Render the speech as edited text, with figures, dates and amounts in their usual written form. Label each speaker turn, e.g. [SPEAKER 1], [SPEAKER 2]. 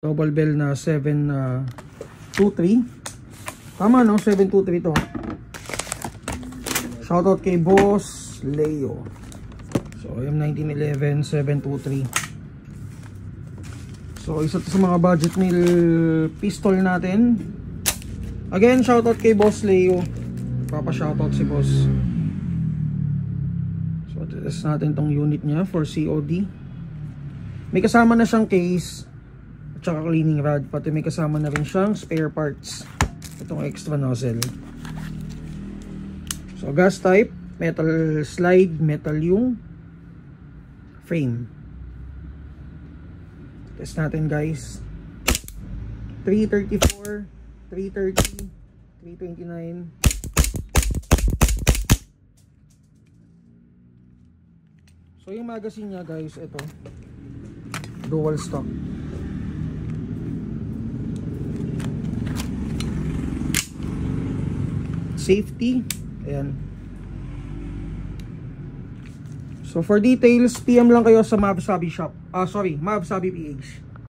[SPEAKER 1] Double bell na 723. Tama no? 723 to. Shoutout kay Boss Leo. So M1911 723. So isa to sa mga budget meal pistol natin. Again, shoutout kay Boss Leo. Papa-shoutout si Boss. So test natin tong unit niya for COD. May kasama na siyang case at saka cleaning rod, pati may kasama na rin siyang spare parts. Itong extra nozzle. So gas type, metal slide, metal yung frame. Test natin guys. 334, 330, 329. So yung magazine niya guys, ito dual stock. Safety, ayan. So for details, PM lang kayo sa Mavsabi shop. Mavsabi PH.